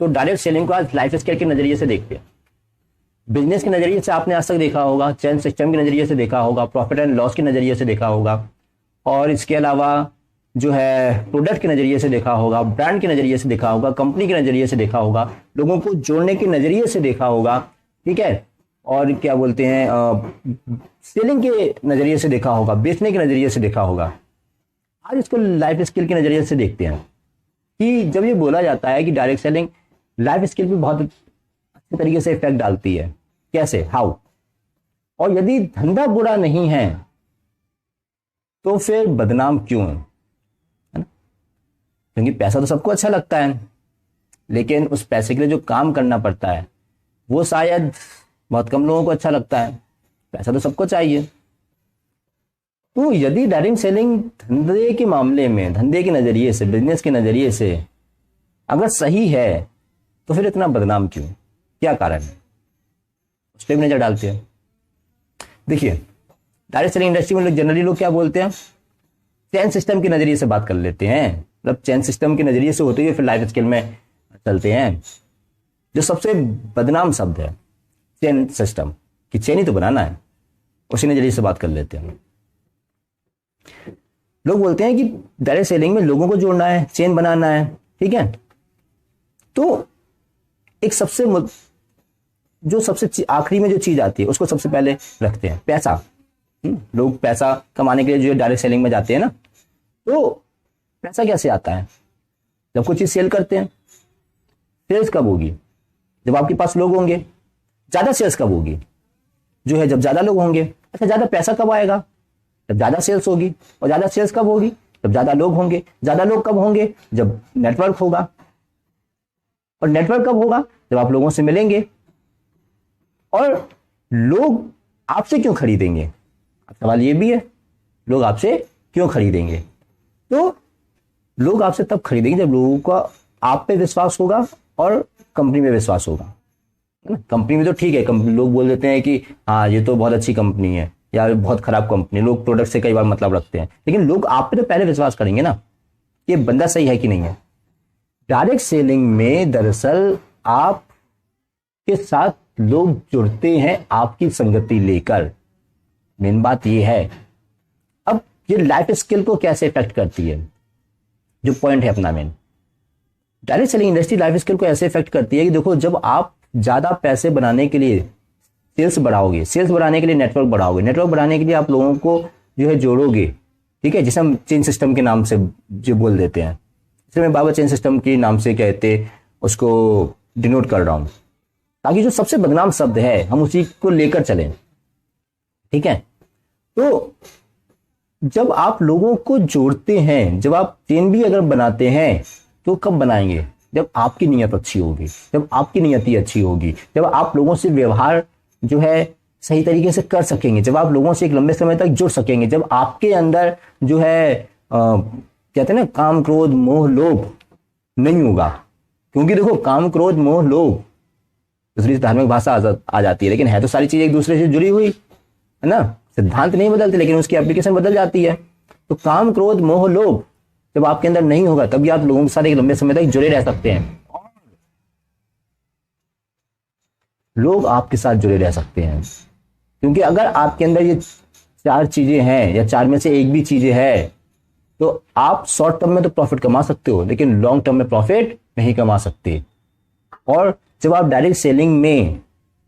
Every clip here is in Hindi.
तो डायरेक्ट सेलिंग को आज लाइफ स्किल के नजरिए से देखते हैं। बिजनेस के नजरिए से आपने आज तक देखा होगा, चेन सिस्टम के नजरिए से देखा होगा, प्रॉफिट एंड लॉस के नजरिए से देखा होगा, और इसके अलावा जो है प्रोडक्ट के नजरिए से देखा होगा, ब्रांड के नजरिए से देखा होगा, कंपनी के नजरिए से देखा होगा, लोगों को जोड़ने के नजरिए से देखा होगा, ठीक है, और क्या बोलते हैं सेलिंग के नजरिए से देखा होगा, बेचने के नजरिए से देखा होगा। आज इसको लाइफ स्किल के नजरिए से देखते हैं कि जब ये बोला जाता है कि डायरेक्ट सेलिंग लाइफ स्किल पे बहुत अच्छे तरीके से इफेक्ट डालती है, कैसे, हाउ, और यदि धंधा बुरा नहीं है तो फिर बदनाम क्यों है ना? क्योंकि पैसा तो सबको अच्छा लगता है, लेकिन उस पैसे के लिए जो काम करना पड़ता है वो शायद बहुत कम लोगों को अच्छा लगता है। पैसा तो सबको चाहिए। तो यदि डायरेक्ट सेलिंग धंधे के मामले में, धंधे के नजरिए से, बिजनेस के नजरिए से अगर सही है तो फिर इतना बदनाम क्यों, क्या कारण है, उस पर भी नजर डालते हैं। देखिए, डायरेक्ट सेलिंग इंडस्ट्री में जनरली लोग क्या बोलते हैं, चेन सिस्टम के नजरिए से बात कर लेते हैं। मतलब चेन सिस्टम के नजरिए से होते हुए फिर लाइफ स्किल में चलते हैं। जो सबसे बदनाम शब्द है चेन सिस्टम, कि चेन ही तो बनाना है, उसी नजरिए से बात कर लेते हैं। लोग बोलते हैं कि डायरेक्ट सेलिंग में लोगों को जोड़ना है, चेन बनाना है, ठीक है। तो एक जो सबसे आखिरी में जो चीज आती है उसको सबसे पहले रखते हैं, पैसा। लोग पैसा कमाने के लिए जो डायरेक्ट सेलिंग में जाते हैं ना, तो पैसा कैसे आता है, जब कोई चीज सेल करते हैं। सेल्स कब होगी, जब आपके पास लोग होंगे। ज्यादा सेल्स कब होगी, जो है जब ज्यादा लोग होंगे। अच्छा, ज्यादा पैसा कब आएगा, जब ज्यादा सेल्स होगी। और ज्यादा सेल्स कब होगी, जब ज्यादा लोग होंगे। ज्यादा लोग कब होंगे, जब नेटवर्क होगा। और नेटवर्क कब होगा, जब आप लोगों से मिलेंगे। और लोग आपसे क्यों खरीदेंगे, सवाल ये भी है, लोग आपसे क्यों खरीदेंगे। तो लोग आपसे तब खरीदेंगे जब लोगों का आप पे विश्वास होगा और कंपनी में विश्वास होगा, है ना। कंपनी में तो ठीक है, लोग बोल देते हैं कि हाँ ये तो बहुत अच्छी कंपनी है या बहुत खराब कंपनी, लोग प्रोडक्ट से कई बार मतलब रखते हैं, लेकिन लोग आप पे तो पहले विश्वास करेंगे ना, ये बंदा सही है कि नहीं है। डायरेक्ट सेलिंग में दरअसल आपके साथ लोग जुड़ते हैं आपकी संगति लेकर, मेन बात ये है। अब ये लाइफ स्किल को कैसे इफेक्ट करती है, जो पॉइंट है अपना main, direct selling industry life skill को ऐसे इफेक्ट करती है कि देखो, जब आप ज्यादा पैसे बनाने के लिए सेल्स बढ़ाओगे, सेल्स बढ़ाने के लिए नेटवर्क बढ़ाओगे, नेटवर्क बढ़ाने के लिए आप लोगों को जो है जोड़ोगे, ठीक है, जिसे हम चेन सिस्टम के नाम से जो बोल देते हैं, इसलिए मैं बाबा चेन सिस्टम के नाम से कहते उसको डिनोट कर रहा हूं, ताकि जो सबसे बदनाम शब्द है हम उसी को लेकर चलें, ठीक है। तो जब आप लोगों को जोड़ते हैं, जब आप चेन भी अगर बनाते हैं, तो कब बनाएंगे, जब आपकी नीयत अच्छी होगी, जब आपकी नीयती अच्छी होगी, जब आप लोगों से व्यवहार जो है सही तरीके से कर सकेंगे, जब आप लोगों से एक लंबे समय तक जुड़ सकेंगे, जब आपके अंदर जो है कहते हैं ना, काम क्रोध मोह लोभ नहीं होगा। क्योंकि देखो, काम क्रोध मोह लोभ दूसरी धार्मिक भाषा आ जाती है, लेकिन है तो सारी चीज एक दूसरे से जुड़ी हुई है ना। सिद्धांत नहीं बदलते, लेकिन उसकी एप्लीकेशन बदल जाती है। तो काम क्रोध मोह लोभ जब आपके अंदर नहीं होगा, तभी आप लोगों के साथ एक लंबे समय तक जुड़े रह सकते हैं, लोग आपके साथ जुड़े रह सकते हैं। क्योंकि अगर आपके अंदर ये चार चीजें हैं, या चार में से एक भी चीजें है, तो आप शॉर्ट टर्म में तो प्रॉफिट कमा सकते हो, लेकिन लॉन्ग टर्म में प्रॉफिट नहीं कमा सकते। और जब आप डायरेक्ट सेलिंग में,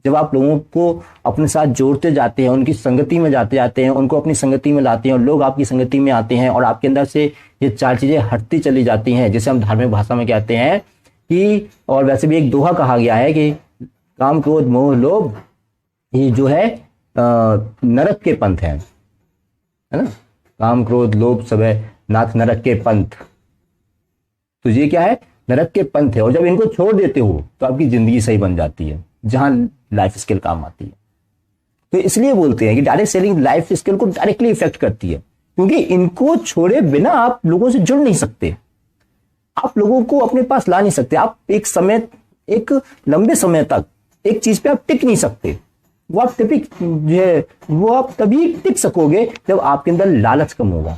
जब आप लोगों को अपने साथ जोड़ते जाते हैं, उनकी संगति में जाते हैं, उनको अपनी संगति में लाते हैं, और लोग आपकी संगति में आते हैं, और आपके अंदर से ये चार चीजें हटती चली जाती हैं, जिसे हम धार्मिक भाषा में कहते हैं कि, और वैसे भी एक दोहा कहा गया है कि काम क्रोध मोह लोभ ये जो है नरक के पंथ है ना। काम क्रोध लोभ सब है नाथ नरक के पंथ। तो ये क्या है, नरक के पंथ है। और जब इनको छोड़ देते हो तो आपकी जिंदगी सही बन जाती है, जहां लाइफ स्किल काम आती है। तो इसलिए बोलते हैं कि डायरेक्ट सेलिंग लाइफ स्किल को डायरेक्टली इफेक्ट करती है, क्योंकि इनको छोड़े बिना आप लोगों से जुड़ नहीं सकते, आप लोगों को अपने पास ला नहीं सकते। आप एक लंबे समय तक एक चीज पे आप टिक नहीं सकते। वो आप तभी टिक सकोगे जब आपके अंदर लालच कम होगा,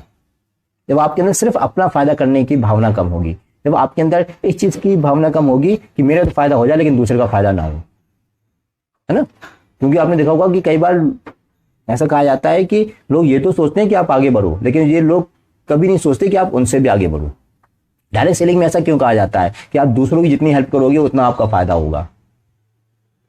जब आपके अंदर सिर्फ अपना फायदा करने की भावना कम होगी, जब आपके अंदर इस चीज की भावना कम होगी कि मेरा तो फायदा हो जाए लेकिन दूसरे का फायदा ना हो, है ना। क्योंकि आपने देखा होगा कि कई बार ऐसा कहा जाता है कि लोग ये तो सोचते हैं कि आप आगे बढ़ो, लेकिन ये लोग कभी नहीं सोचते कि आप उनसे भी आगे बढ़ो। डायरेक्ट सेलिंग में ऐसा क्यों कहा जाता है कि आप दूसरों की जितनी हेल्प करोगे उतना आपका फायदा होगा?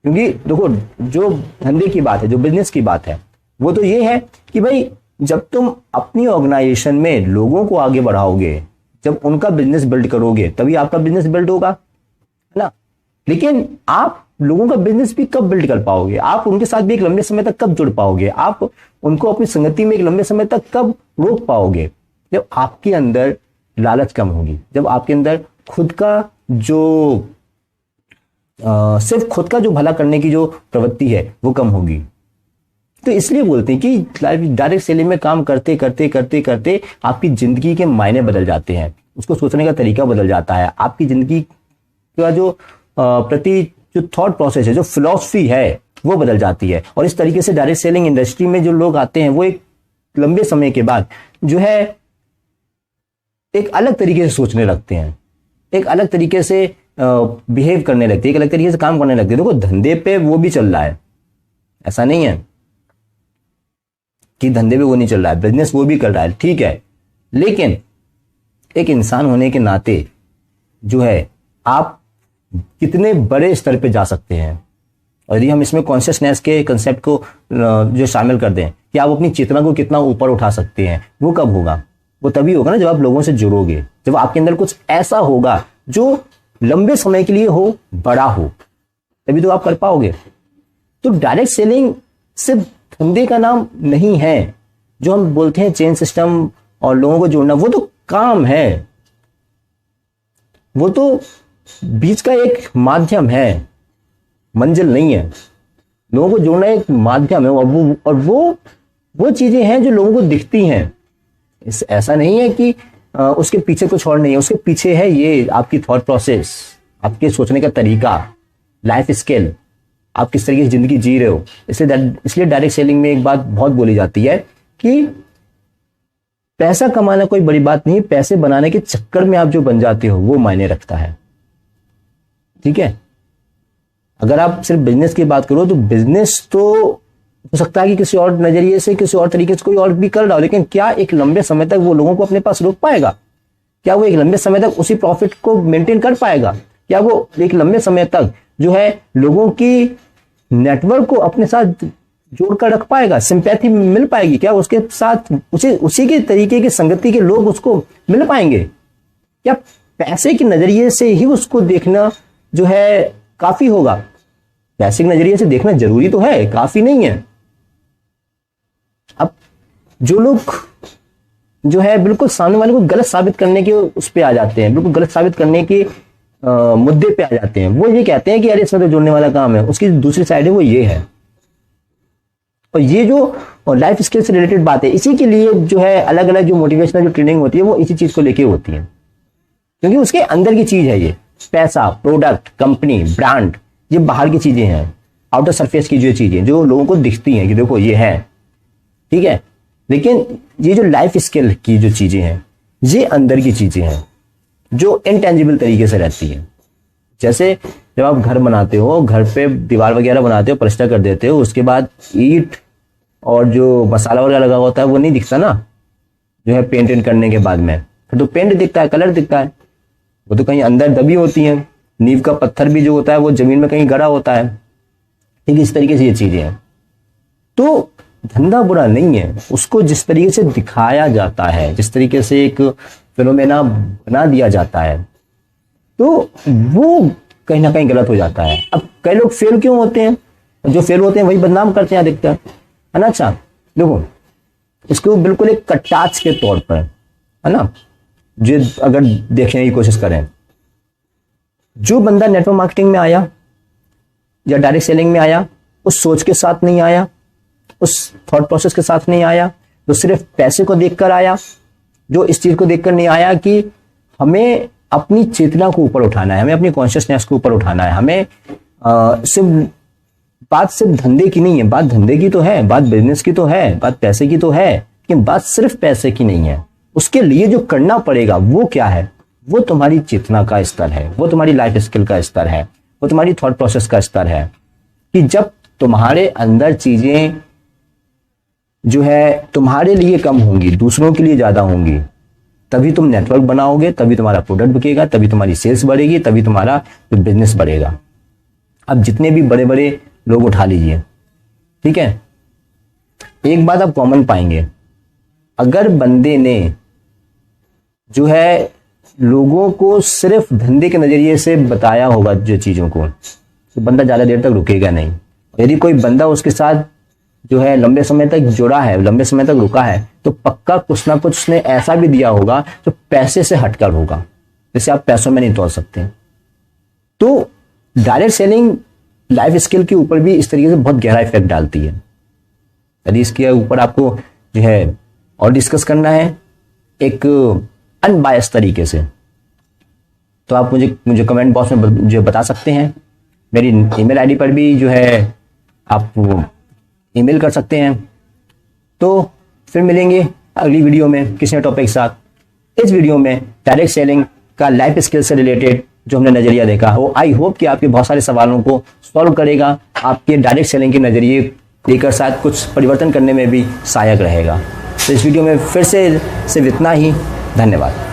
क्योंकि देखो, जो धंधे की बात है, जो बिजनेस की बात है, वो तो ये है कि भाई जब तुम अपनी ऑर्गेनाइजेशन में लोगों को आगे बढ़ाओगे, जब उनका बिजनेस बिल्ड करोगे, तभी आपका बिजनेस बिल्ड होगा, है ना। लेकिन आप लोगों का बिजनेस भी कब बिल्ड कर पाओगे? आप उनके साथ भी एक लंबे समय तक कब जुड़ पाओगे? आप उनको अपनी संगति में एक लंबे समय तक कब रोक पाओगे? जब आपके अंदर लालच कम होगी, जब आपके अंदर खुद का जो सिर्फ खुद का जो भला करने की जो प्रवृत्ति है वो कम होगी। तो इसलिए बोलते हैं कि डायरेक्ट सेलिंग में काम करते करते करते करते आपकी जिंदगी के मायने बदल जाते हैं, उसको सोचने का तरीका बदल जाता है, आपकी जिंदगी का जो प्रति जो थॉट प्रोसेस है, जो फिलॉसफी है, वो बदल जाती है। और इस तरीके से डायरेक्ट सेलिंग इंडस्ट्री में जो लोग आते हैं वो एक लंबे समय के बाद जो है एक अलग तरीके से सोचने लगते हैं, एक अलग तरीके से बिहेव करने लगते हैं, एक अलग तरीके से काम करने लगते हैं। देखो, धंधे पे वो भी चल रहा है, ऐसा नहीं है कि धंधे पे वो नहीं चल रहा है, बिजनेस वो भी कर रहा है, ठीक है। लेकिन एक इंसान होने के नाते जो है आप कितने बड़े स्तर पे जा सकते हैं, और यदि हम इसमें कॉन्शियसनेस के कंसेप्ट को जो शामिल कर दें कि आप अपनी चेतना को कितना ऊपर उठा सकते हैं, वो कब होगा? वो तभी होगा ना जब आप लोगों से जुड़ोगे, जब आपके अंदर कुछ ऐसा होगा जो लंबे समय के लिए हो, बड़ा हो, तभी तो आप कर पाओगे। तो डायरेक्ट सेलिंग सिर्फ धंधे का नाम नहीं है। जो हम बोलते हैं चेन सिस्टम और लोगों को जोड़ना, वो तो काम है, वो तो बीच का एक माध्यम है, मंजिल नहीं है। लोगों को जोड़ना एक माध्यम है, और वो चीजें हैं जो लोगों को दिखती हैं। ऐसा नहीं है कि उसके पीछे कुछ और नहीं है, उसके पीछे है ये आपकी थॉट प्रोसेस, आपके सोचने का तरीका, लाइफ स्किल, आप किस तरीके से जिंदगी जी रहे हो। इसलिए डायरेक्ट सेलिंग में एक बात बहुत बोली जाती है कि पैसा कमाना कोई बड़ी बात नहीं, पैसे बनाने के चक्कर में आप जो बन जाते हो वो मायने रखता है, ठीक है। अगर आप सिर्फ बिजनेस की बात करो तो बिजनेस तो हो सकता है कि किसी और नजरिए से, किसी और तरीके से कोई और भी कर रहा हो, लेकिन क्या एक लंबे समय तक वो लोगों को अपने पास रोक पाएगा? क्या वो एक लंबे समय तक उसी प्रॉफिट को मेंटेन कर पाएगा? क्या वो एक लंबे समय तक जो है लोगों की नेटवर्क को अपने साथ जोड़कर रख पाएगा? सिंपैथी मिल पाएगी? क्या उसके साथ उसी के तरीके की संगति के लोग उसको मिल पाएंगे? क्या पैसे के नजरिए से ही उसको देखना जो है काफी होगा? पैसे के नजरिए से देखना जरूरी तो है, काफी नहीं है। अब जो लोग जो है बिल्कुल सामने वाले को गलत साबित करने के उस पे आ जाते हैं, बिल्कुल गलत साबित करने के मुद्दे पे आ जाते हैं, वो ये कहते हैं कि अरे इसमें तो जोड़ने वाला काम है, उसकी दूसरी साइड है वो ये है। और ये जो लाइफ स्किल से रिलेटेड बात है, इसी के लिए जो है अलग अलग जो मोटिवेशनल जो ट्रेनिंग होती है वो इसी चीज को लेके होती है, क्योंकि उसके अंदर की चीज है ये। पैसा, प्रोडक्ट, कंपनी, ब्रांड, ये बाहर की चीजें हैं, आउटर सरफेस की जो चीजें जो लोगों को दिखती हैं कि देखो ये है, ठीक है। लेकिन ये जो लाइफ स्किल की जो चीजें हैं ये अंदर की चीजें हैं जो इनटेंजिबल तरीके से रहती हैं। जैसे जब आप घर बनाते हो, घर पे दीवार वगैरह बनाते हो, प्लास्टर कर देते हो, उसके बाद ईंट और जो मसाला वगैरह लगा होता है वो नहीं दिखता ना, जो है पेंट करने के बाद में फिर तो पेंट दिखता है, कलर दिखता है, वो तो कहीं अंदर दबी होती है। नींव का पत्थर भी जो होता है वो जमीन में कहीं गड़ा होता है, ठीक इस तरीके से ये चीजें हैं। तो धंधा बुरा नहीं है, उसको जिस तरीके से दिखाया जाता है, जिस तरीके से एक फिनोमेना बना दिया जाता है, तो वो कहीं ना कहीं गलत हो जाता है। अब कई लोग फेल क्यों होते हैं? जो फेल होते हैं वही बदनाम करते हैं अधिकतर, है ना। अच्छा देखो, इसको बिल्कुल एक कटाच के तौर पर, है ना, जो अगर देखने की कोशिश करें, जो बंदा नेटवर्क मार्केटिंग में आया या डायरेक्ट सेलिंग में आया, उस सोच के साथ नहीं आया, उस थॉट प्रोसेस के साथ नहीं आया, जो सिर्फ पैसे को देखकर आया, जो इस चीज को देखकर नहीं आया कि हमें अपनी चेतना को ऊपर उठाना है, हमें अपनी कॉन्शियसनेस को ऊपर उठाना है, हमें बात सिर्फ धंधे की नहीं है, बात धंधे की तो है, बात बिजनेस की तो है, बात पैसे की तो है, लेकिन बात सिर्फ पैसे की नहीं है। उसके लिए जो करना पड़ेगा वो क्या है, वो तुम्हारी चेतना का स्तर है, वो तुम्हारी लाइफ स्किल का स्तर है, वो तुम्हारी थॉट प्रोसेस का स्तर है कि जब तुम्हारे अंदर चीजें जो है तुम्हारे लिए कम होंगी, दूसरों के लिए ज्यादा होंगी, तभी तुम नेटवर्क बनाओगे, तभी तुम्हारा प्रोडक्ट बिकेगा, तभी तुम्हारी सेल्स बढ़ेगी, तभी तुम्हारा बिजनेस बढ़ेगा। अब जितने भी बड़े बड़े लोग उठा लीजिए, ठीक है, एक बात आप कॉमन पाएंगे, अगर बंदे ने जो है लोगों को सिर्फ धंधे के नजरिए से बताया होगा जो चीजों को, तो बंदा ज्यादा देर तक रुकेगा नहीं। यदि कोई बंदा उसके साथ जो है लंबे समय तक जुड़ा है, लंबे समय तक रुका है, तो पक्का कुछ ना कुछ उसने ऐसा भी दिया होगा जो पैसे से हटकर होगा, जिसे आप पैसों में नहीं तोड़ सकते। तो डायरेक्ट सेलिंग लाइफ स्किल के ऊपर भी इस तरीके से बहुत गहरा इफेक्ट डालती है। यदि इसके ऊपर आपको जो है और डिस्कस करना है एक अनबायस तरीके से, तो आप मुझे कमेंट बॉक्स में जो बता सकते हैं। मेरी ईमेल आईडी पर भी जो है आप ईमेल कर सकते हैं। तो फिर मिलेंगे अगली वीडियो में किसी टॉपिक के साथ। इस वीडियो में डायरेक्ट सेलिंग का लाइफ स्किल से रिलेटेड जो हमने नजरिया देखा, वो आई होप कि आपके बहुत सारे सवालों को सॉल्व करेगा, आपके डायरेक्ट सेलिंग के नजरिए लेकर शायद कुछ परिवर्तन करने में भी सहायक रहेगा। तो इस वीडियो में फिर से सिर्फ इतना ही। धन्यवाद।